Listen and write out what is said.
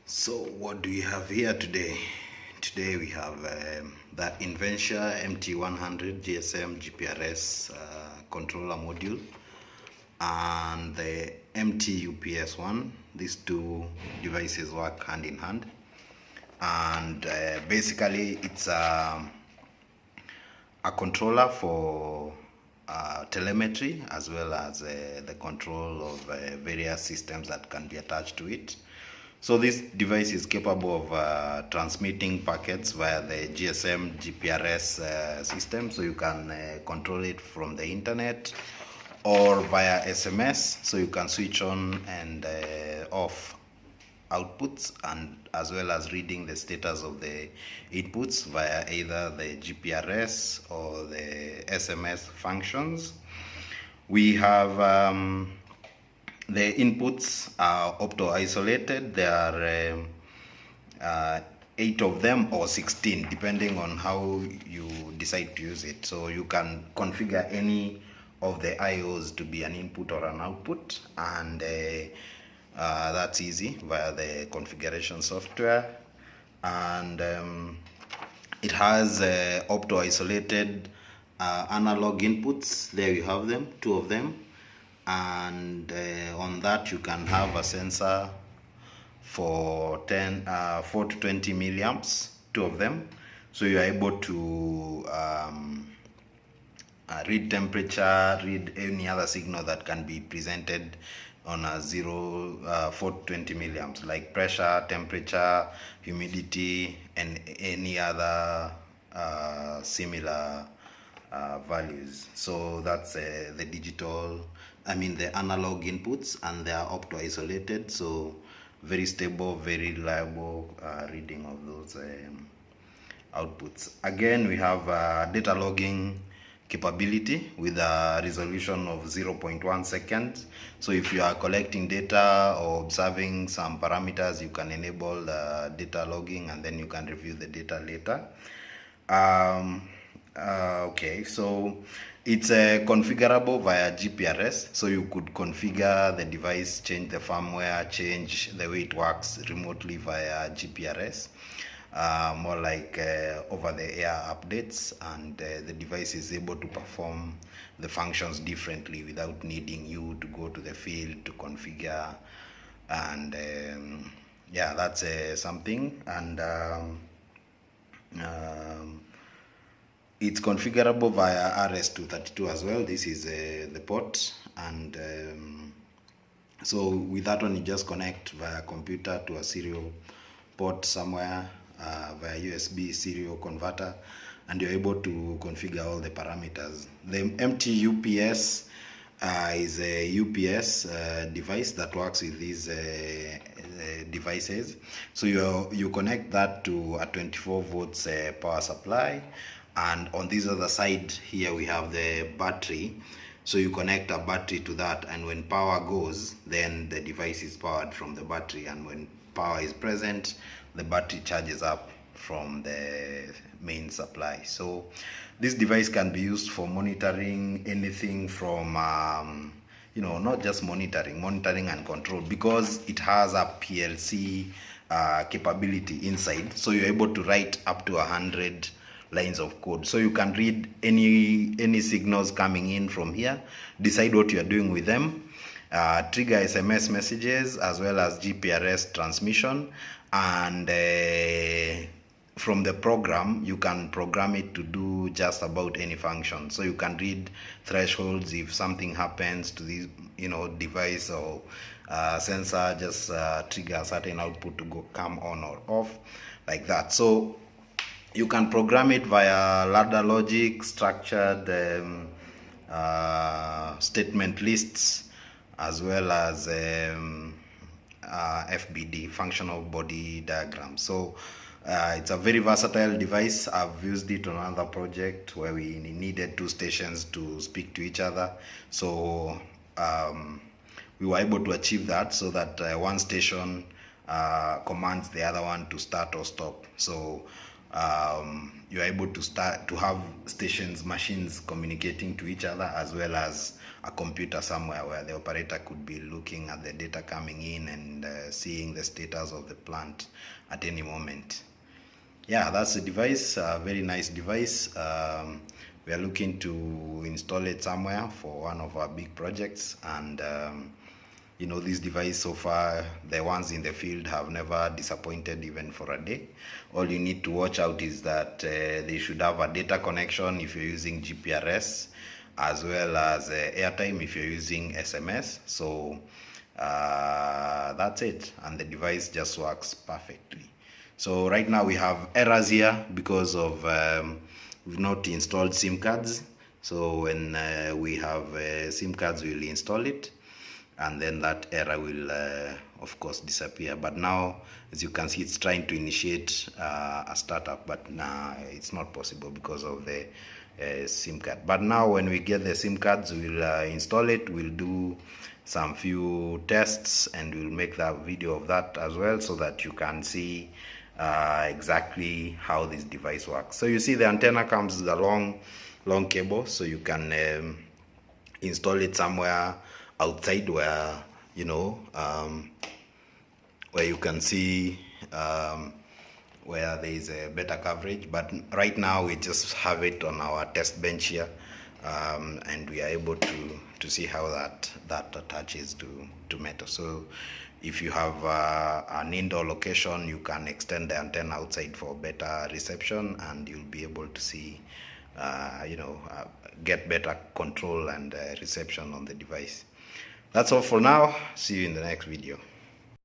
So what do we have here today? Today we have that Inventia MT100 GSM Gprs controller module and the MT UPS one. These two devices work hand in hand, and basically it's a controller for telemetry as well as the control of various systems that can be attached to it. So this device is capable of transmitting packets via the GSM Gprs system, so you can control it from the internet or via SMS, so you can switch on and off outputs, and as well as reading the status of the inputs via either the Gprs or the SMS functions. We have the inputs are Opto isolated. There are 8 of them or 16 depending on how you decide to use it. So you can configure any of the IOs to be an input or an output, and that's easy via the configuration software. And it has Opto isolated analog inputs. There you have them, 2 of them. And on that you can have a sensor for 4 to 20 milliamps, 2 of them, so you are able to read temperature, read any other signal that can be presented on a 4 to 20 milliamps, like pressure, temperature, humidity, and any other similar values. So that's the the analog inputs, and they are Opto isolated, so very stable, very reliable reading of those outputs. Again, we have data logging capability with a resolution of 0.1 seconds. So if you are collecting data or observing some parameters, you can enable the data logging, and then you can review the data later. Okay, so it's configurable via Gprs, so you could configure the device, change the firmware, change the way it works remotely via Gprs, more like over-the-air updates, and the device is able to perform the functions differently without needing you to go to the field to configure. And yeah, that's something. And it's configurable via RS-232 as well. This is the port, and so with that one you just connect via computer to a serial port somewhere via USB serial converter, and you're able to configure all the parameters. The MT UPS is a UPS device that works with these devices. So you connect that to a 24 volts power supply, and on this other side here we have the battery. So you connect a battery to that, and when power goes, then the device is powered from the battery, and when power is present, the battery charges up from the main supply. So this device can be used for monitoring anything from not just monitoring and control, because it has a PLC capability inside. So you're able to write up to 100 lines of code, so you can read any signals coming in from here, decide what you are doing with them, trigger SMS messages as well as Gprs transmission, and from the program you can program it to do just about any function. So you can read thresholds if something happens to this device or sensor, just trigger a certain output to come on or off, like that. So you can program it via ladder logic, structured statement lists, as well as FBD, functional body diagram. So it's a very versatile device. I've used it on another project where we needed 2 stations to speak to each other. So we were able to achieve that, so that one station commands the other one to start or stop. So you're able to have machines communicating to each other, as well as a computer somewhere where the operator could be looking at the data coming in and seeing the status of the plant at any moment. Yeah, that's the device, a very nice device. We are looking to install it somewhere for one of our big projects, and this device so far, the ones in the field have never disappointed even for a day. All you need to watch out is that they should have a data connection if you're using Gprs, as well as airtime if you're using SMS. So that's it, and the device just works perfectly. So right now we have errors here because of we've not installed SIM cards. So when we have SIM cards, we'll install it, and then that error will of course disappear. But now, as you can see, it's trying to initiate a startup, but it's not possible because of the SIM card. But now when we get the SIM cards, we'll install it, we'll do some few tests, and we'll make that video of that as well, so that you can see exactly how this device works. So you see the antenna comes with a long cable, so you can install it somewhere outside where where you can see where there is a better coverage. But right now we just have it on our test bench here, and we are able to see how that attaches to metal. So if you have an indoor location, you can extend the antenna outside for better reception, and you'll be able to see get better control and reception on the device. That's all for now. See you in the next video.